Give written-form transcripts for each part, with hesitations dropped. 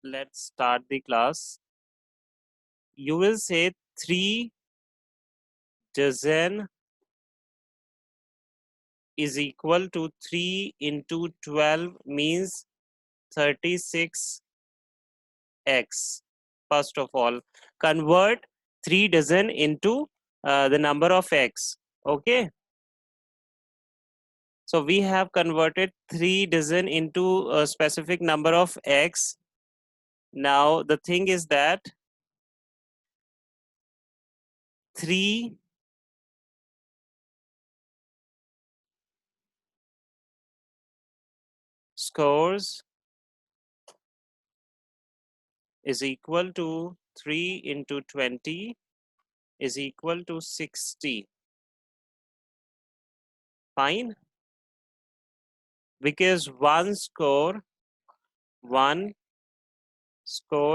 let's start the class. You will say 3 dozen is equal to 3 into 12 means 36x. First of all, convert 3 dozen into the number of x. Okay. So we have converted 3 dozen into a specific number of x. Now the thing is that 3 scores is equal to 3 into 20 is equal to 60. Fine. Because one score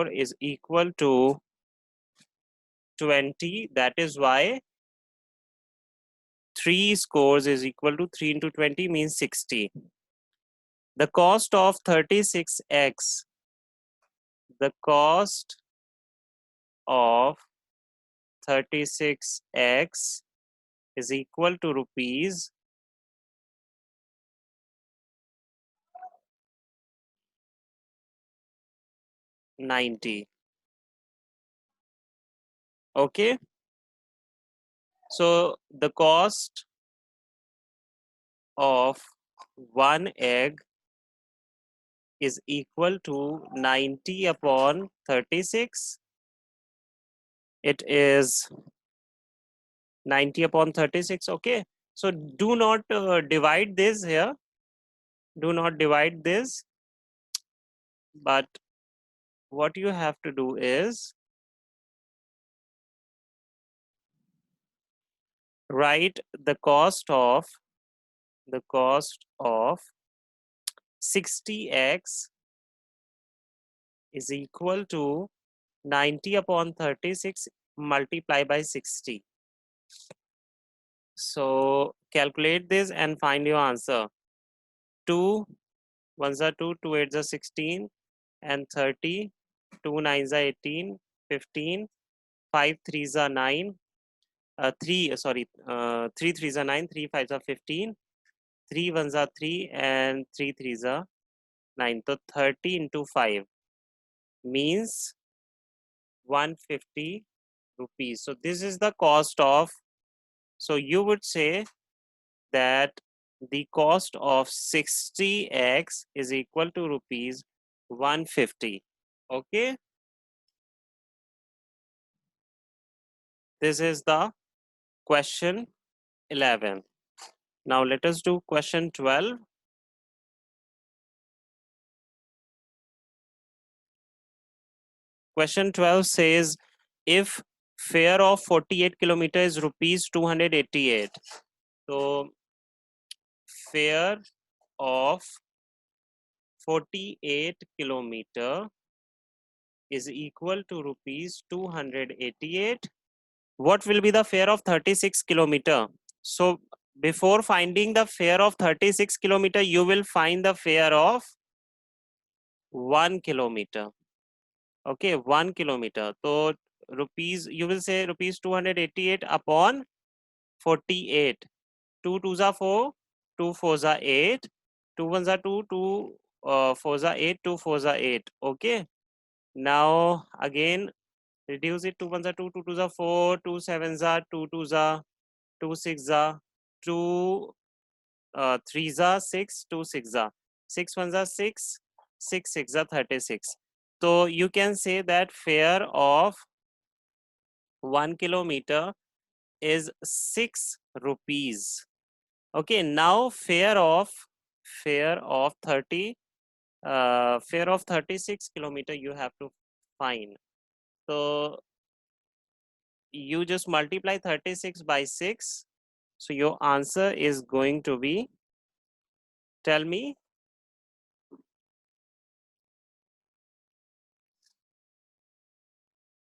is equal to 20. That is why 3 scores is equal to 3 into 20 means 60. The cost of 36x, the cost of 36x is equal to rupees 90. Okay. So the cost of one egg is equal to 90 upon 36. It is 90 upon 36. Okay. So do not divide this here. Do not divide this. But what you have to do is write the cost of 60x is equal to 90 upon 36 multiply by 60. So calculate this and find your answer. 2 1s are 2, 2 8s are 16 and 30, 2 9s are 18, 15, 5 3s are 9, 3 3s are 9, 3 5s are 15, 3 1s are 3 and 3 3s are 9. So 30 into 5 means 150 rupees. So this is the cost of, so you would say that the cost of 60x is equal to rupees 150. Okay. This is the question 11. Now let us do question 12. Question 12 says if fare of 48 kilometer is rupees 288. So fare of 48 kilometer is equal to rupees 288. What will be the fare of 36 kilometer? So before finding the fare of 36 kilometer, you will find the fare of 1 kilometer. Okay, 1 kilometer. So rupees, you will say rupees 288 upon 48. 2 2s are 4, 2 4s are 8, 2 1s are 2, 2 4s are 8, 2 4s are 8. Okay. Now again reduce it. 2 1s are 2, 2 2s are 4, 2 7s are 2, 2s are 2 6s are 2 3s are 6, 2 6s are 6 1s are 6, 6 6s are 36. So you can say that fare of 1 kilometer is 6 rupees. Okay, now fare of 30 fare of 36 kilometer you have to find. So you just multiply 36 by 6. So your answer is going to be, tell me,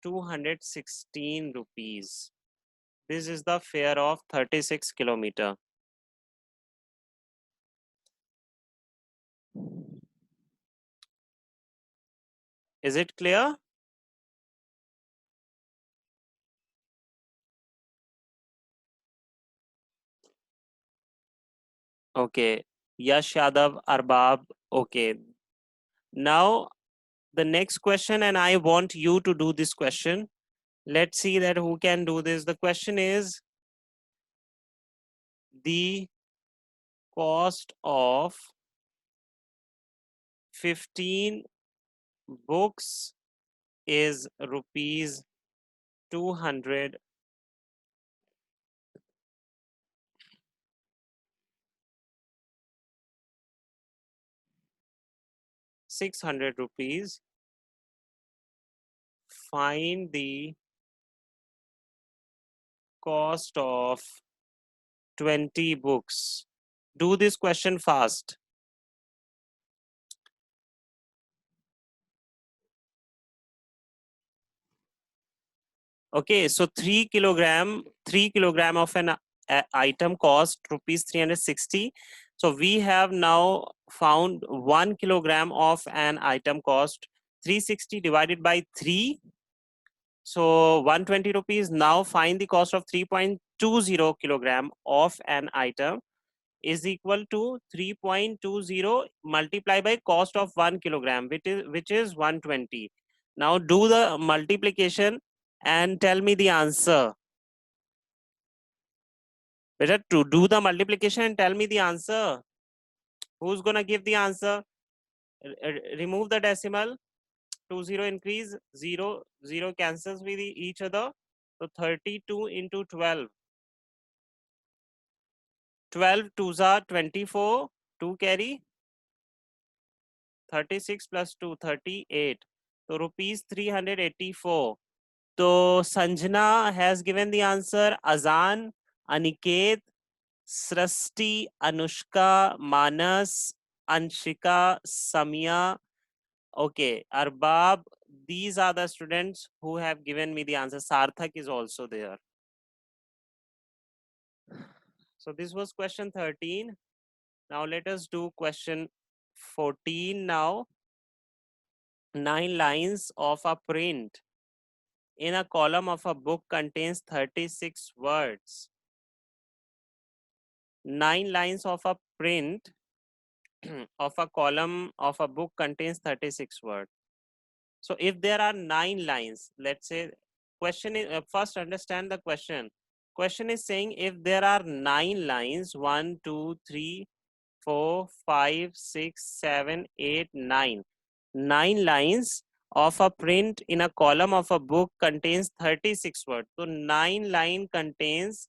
216 rupees. This is the fare of 36 kilometer. Is it clear? Okay. Yash Yadav, Arbab. Okay. Now the next question, and I want you to do this question. Let's see that who can do this. The question is the cost of 15 books is rupees 200. 600 rupees. Find the cost of 20 books. Do this question fast. Okay, so 3 kilogram of an item cost rupees 360. So we have now found 1 kilogram of an item cost 360 divided by 3. So 120 rupees. Now find the cost of 3.20 kilogram of an item is equal to 3.20 multiplied by cost of 1 kilogram, which is 120. Now do the multiplication and tell me the answer. Better to do the multiplication and tell me the answer. Who's gonna give the answer? Remove the decimal. 20 increase 0 cancels with each other. So 32 into 12. 12 twos are 24. 2 carry 36 plus 2 38. So rupees 384. So Sanjana has given the answer. Azan, Aniket, Srasti, Anushka, Manas, Anshika, Samia. Okay, Arbab. These are the students who have given me the answer. Sarthak is also there. So this was question 13. Now let us do question 14 now. 9 lines of a print in a column of a book contains 36 words. 9 lines of a print of a column of a book contains 36 words. So if there are 9 lines, let's say, question is, first understand the question. Question is saying if there are 9 lines, 1, 2, 3, 4, 5, 6, 7, 8, 9. 9 lines of a print in a column of a book contains 36 words. So 9 line contains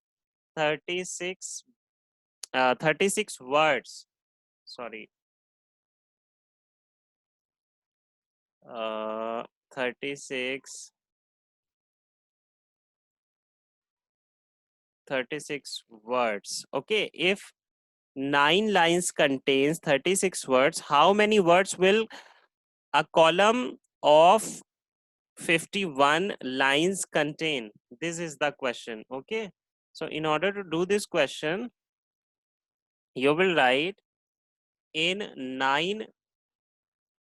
36 36 words. Sorry. 36 36 words. Okay, if 9 lines contains 36 words, how many words will a column of 51 lines contain? This is the question. Okay, so in order to do this question, you will write in 9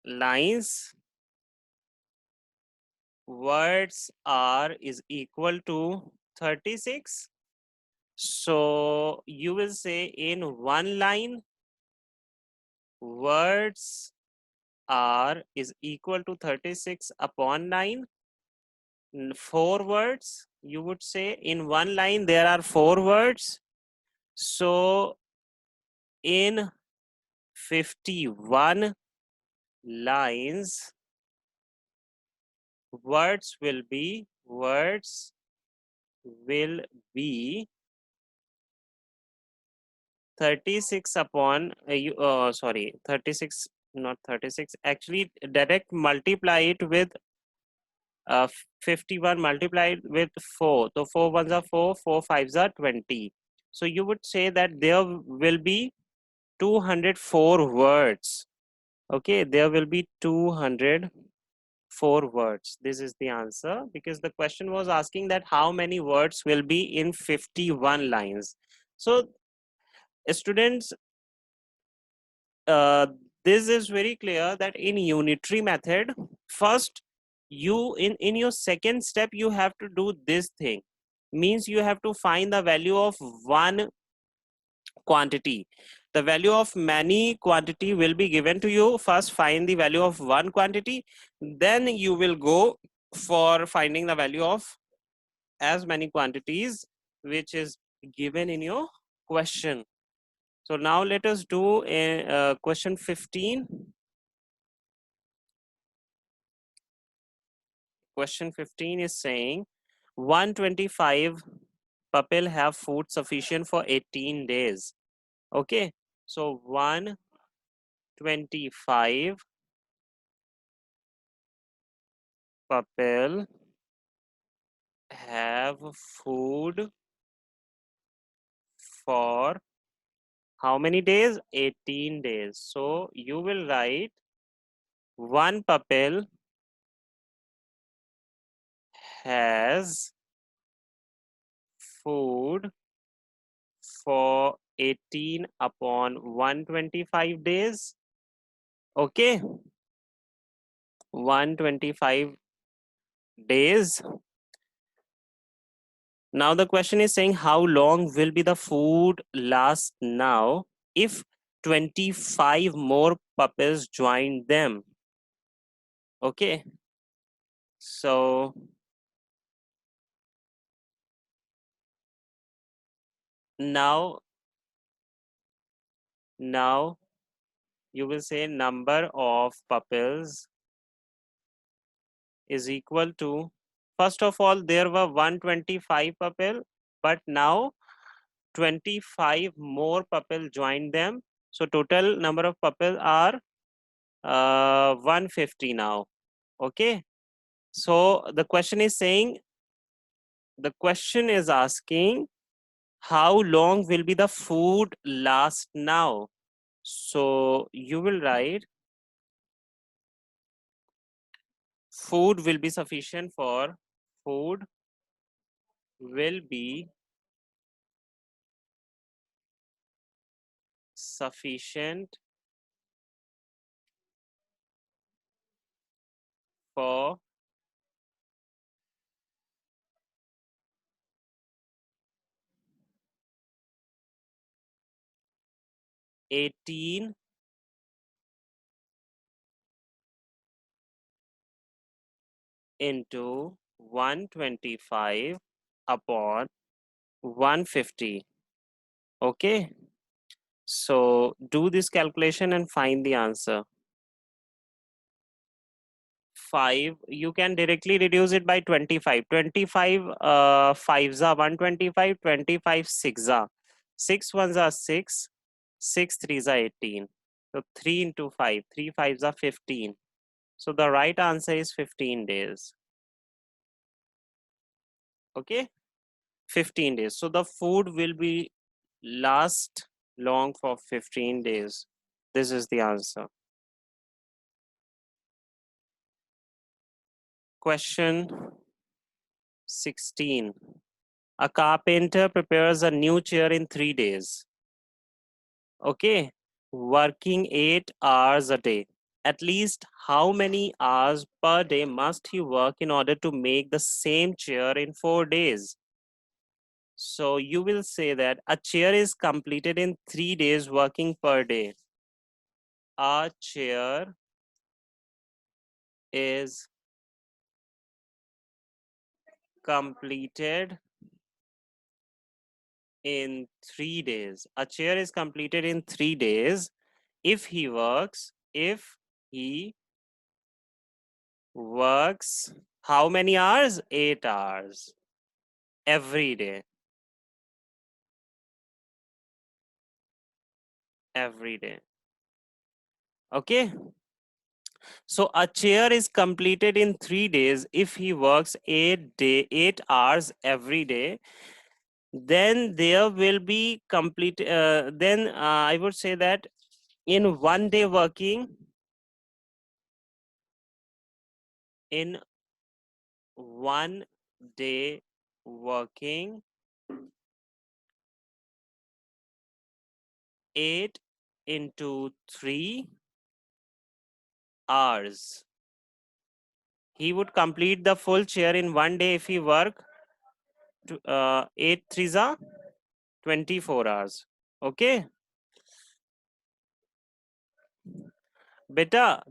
lines words are is equal to 36. So you will say in 1 line words are is equal to 36 upon 9. 4 words, you would say in 1 line there are 4 words. So in 51 lines words will be 36 upon 36, not 36, actually direct multiply it with 51 multiplied with 4. So 4 ones are 4, 4 fives are 20. So you would say that there will be 204 words. Okay, there will be 204 words. This is the answer, because the question was asking that how many words will be in 51 lines. So students, this is very clear that in unitary method, first you in your second step you have to do this thing, means you have to find the value of one quantity. The value of many quantity will be given to you. First find the value of one quantity, then you will go for finding the value of as many quantities which is given in your question. So now let us do a question 15. Question 15 is saying 125 people have food sufficient for 18 days. Okay, so 125 people have food for how many days? 18 days. So you will write one people has food for 18 upon 125 days. Okay, 125 days. Now the question is saying how long will be the food last now if 25 more puppies join them. Okay, so now you will say number of puppies is equal to, first of all there were 125 puppies, but now 25 more puppies joined them, so total number of puppies are 150 now. Okay, so the question is saying, the question is asking how long will be the food last now. So you will write food will be sufficient for, food will be sufficient for 18 into 125 upon 150. Okay, so do this calculation and find the answer. 5, you can directly reduce it by 25. 25 5s are 125, 25 6 are 6 ones are 6, 6 3s are 18. So 3 into 5, 3 5s are 15. So the right answer is 15 days. Okay, 15 days. So the food will be last long for 15 days. This is the answer. Question 16. A carpenter prepares a new chair in 3 days. Okay, working 8 hours a day. At least how many hours per day must he work in order to make the same chair in 4 days? So you will say that a chair is completed in 3 days working per day. A chair is completed in 3 days. A chair is completed in 3 days if he works, how many hours? 8 hours every day. Every day. Okay. So a chair is completed in 3 days if he works 8 hours every day. Then there will be complete. Then I would say that in 1 day working, in 1 day working, 8 into 3 hours. He would complete the full chair in 1 day if he work 8 threes are 24 hours. Okay. Beta,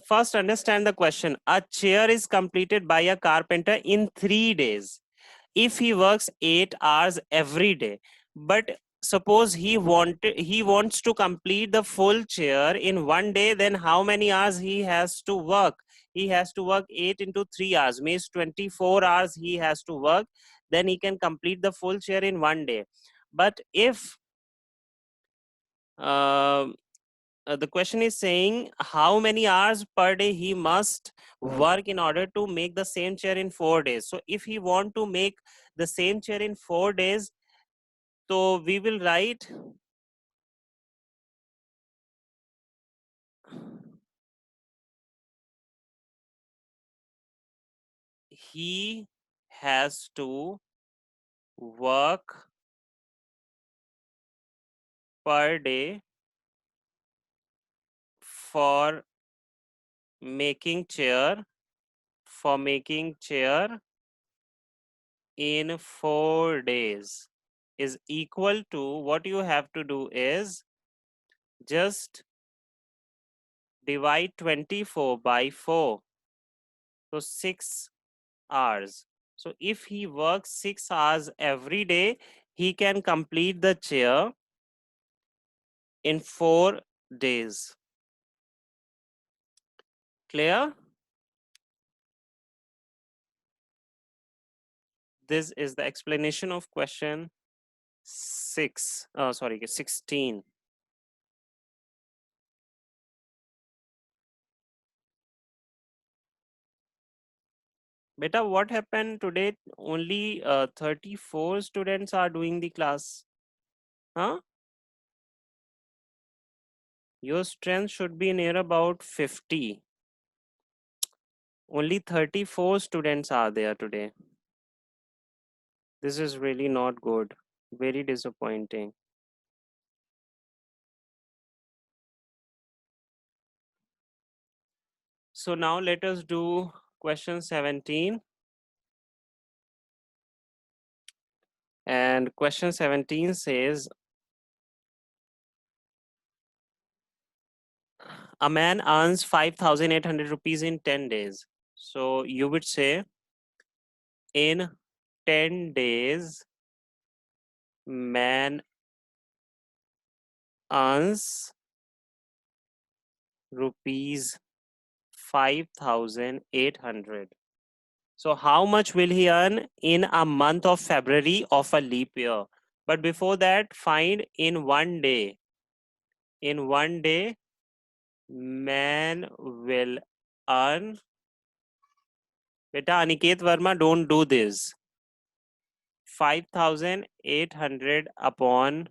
first understand the question. A chair is completed by a carpenter in 3 days if he works 8 hours every day. But suppose he wants to complete the full chair in 1 day, then how many hours he has to work? He has to work 8 into 3 hours, means 24 hours he has to work. Then he can complete the full chair in 1 day. But if um the question is saying how many hours per day he must work in order to make the same chair in 4 days. So if he want to make the same chair in 4 days, so we will write he has to work per day for making chair in 4 days is equal to, what you have to do is just divide 24 by 4, so 6 hours. So if he works 6 hours every day, he can complete the chair in 4 days. Clear? This is the explanation of question 16. Beta, what happened today? Only 34 students are doing the class. Huh? Your strength should be near about 50. Only 34 students are there today. This is really not good. Very disappointing. So now let us do question 17. And question 17 says, a man earns 5,800 rupees in 10 days. So you would say, in 10 days, man earns rupees 5,800. So how much will he earn in a month of February of a leap year? But before that, find in 1 day. In 1 day, man will earn. Beta, Aniket Verma, don't do this. 5,800 upon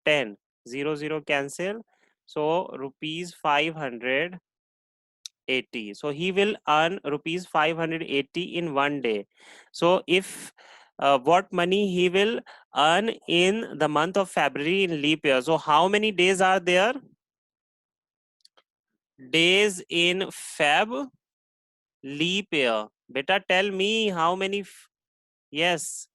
10. 0 cancel. So rupees 580. So he will earn rupees 580 in 1 day. So if what money he will earn in the month of February in leap year. So how many days are there? Days in Feb leap year. Beta, tell me how many. Yes,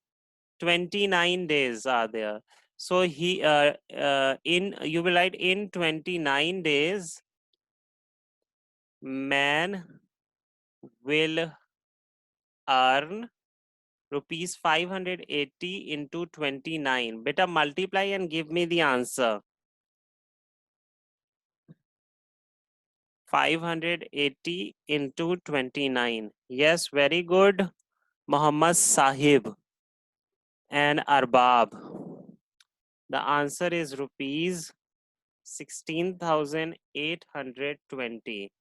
29 days are there. So he in you will write in 29 days, man will earn rupees 580 into 29. Beta, multiply and give me the answer. 580 into 29. Yes, very good. Muhammad Sahib and Arbab. The answer is rupees 16,820.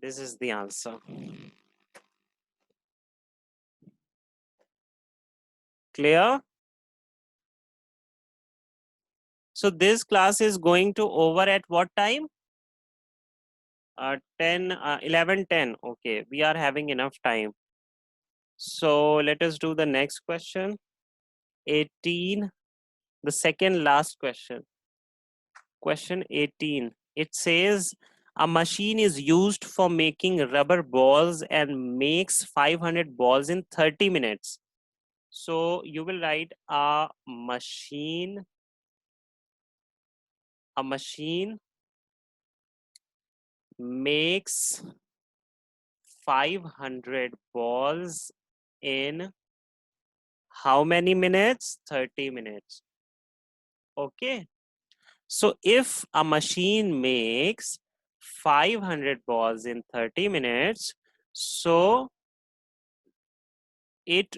This is the answer. Clear? So this class is going to over at what time? 11:10. Okay, we are having enough time. So let us do the next question. 18, the second last question. Question 18. It says A machine is used for making rubber balls and makes 500 balls in 30 minutes. So you will write a machine makes 500 balls in how many minutes? 30 minutes. Okay. So if a machine makes 500 balls in 30 minutes, so it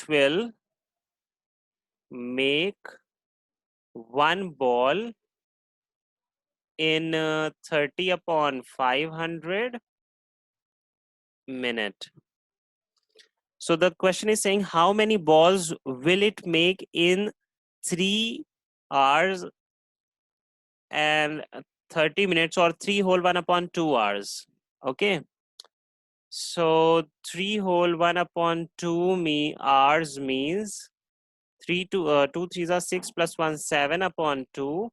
will make one ball in 30 upon 500 minute. So the question is saying how many balls will it make in 3 hours and 30 minutes, or 3 whole 1 upon 2 hours. Okay. So 3 whole 1 upon 2 hours means 2 3s are 6 plus 1 7 upon 2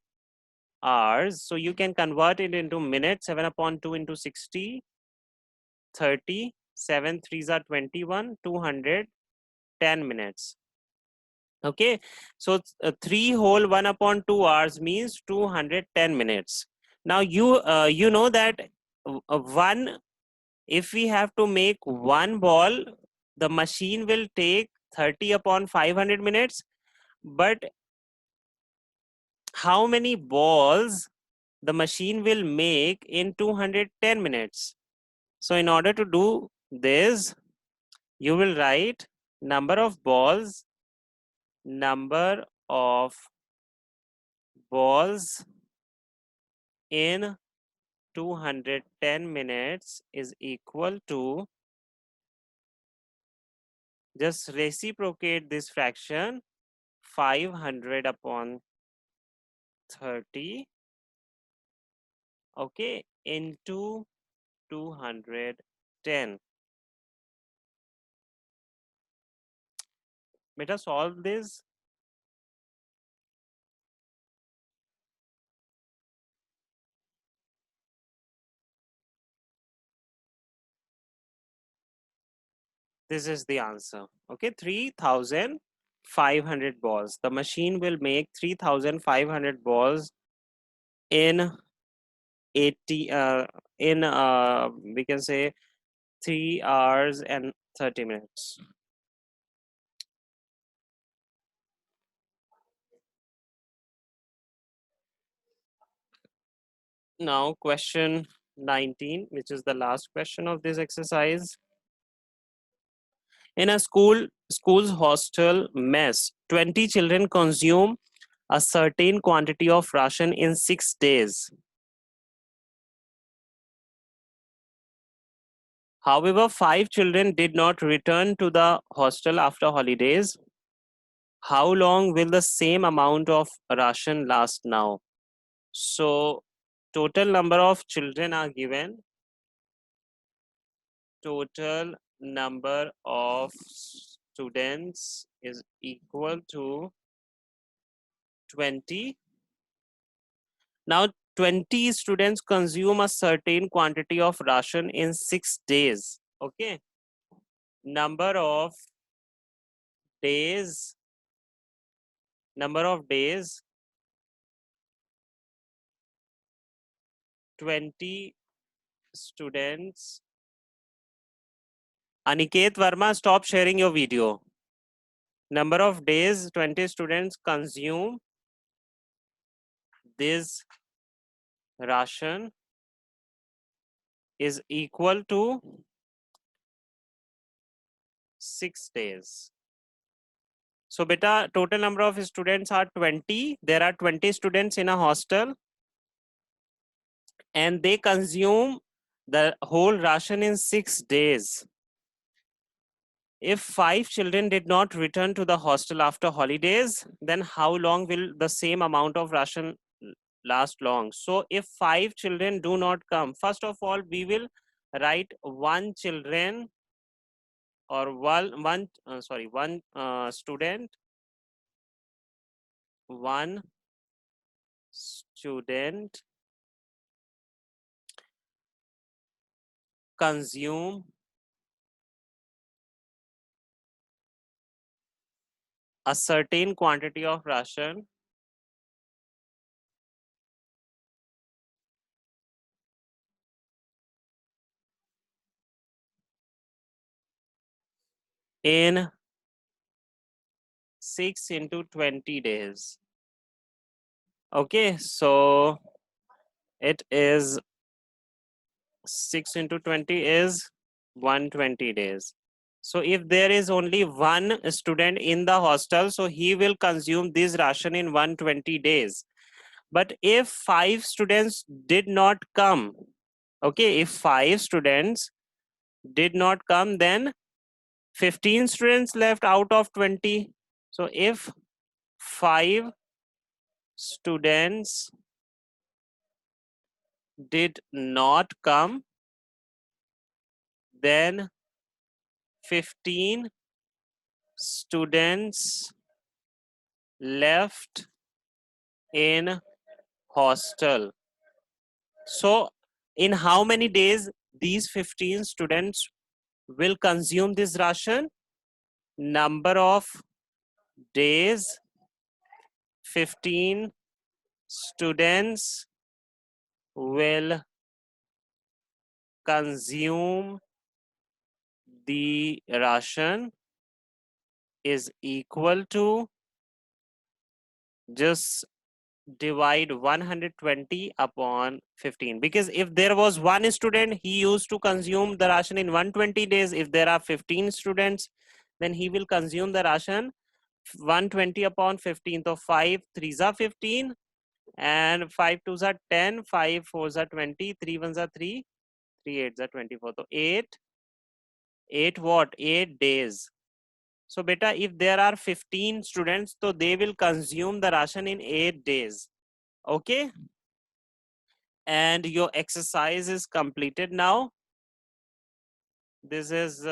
hours. So you can convert it into minutes. 7 upon 2 into 60, 30. 7 3s are 21, 210 minutes. Okay, so 3 whole 1 upon 2 hours means 210 minutes. Now you know that one, if we have to make one ball, the machine will take 30 upon 500 minutes. But how many balls the machine will make in 210 minutes? So in order to do this, you will write number of balls in 210 minutes is equal to, just reciprocate this fraction, 500 upon 30, okay, into 210. Beta, solve this. This is the answer. Okay, 3,500 balls. The machine will make 3,500 balls in 80 in we can say 3 hours and 30 minutes. Now question 19, which is the last question of this exercise. In a school's hostel mess, 20 children consume a certain quantity of ration in 6 days. However, 5 children did not return to the hostel after holidays. How long will the same amount of ration last now? So, total number of children are given. Total number of students is equal to 20. Now, 20 students consume a certain quantity of ration in 6 days. Okay. Number of days, 20 students. Aniket Verma, stop sharing your video. Number of days 20 students consume this ration is equal to 6 days. So beta, total number of students are 20. There are 20 students in a hostel and they consume the whole ration in 6 days. If 5 children did not return to the hostel after holidays, then how long will the same amount of ration last long? So if 5 children do not come, first of all, we will write one children or one student one student consume a certain quantity of ration in 6 into 20 days. Okay, so it is 6 into 20 is 120 days. So if there is only one student in the hostel, so he will consume this ration in 120 days. But if 5 students did not come, okay, if 5 students did not come, then 15 students left out of 20. So if 5 students did not come, then 15 students left in hostel. So in how many days these 15 students will consume this ration? Number of days 15 students will consume the ration is equal to, just divide 120 upon 15, because if there was one student, he used to consume the ration in 120 days. If there are 15 students, then he will consume the ration 120 upon 15. So 5 3s are 15 and 5 2s are 10, 5 4s are 20, 3 1s are 3, 3 8s are 24. So 8 what? 8 days. So beta, if there are 15 students, so they will consume the ration in 8 days. Okay. And your exercise is completed now. This is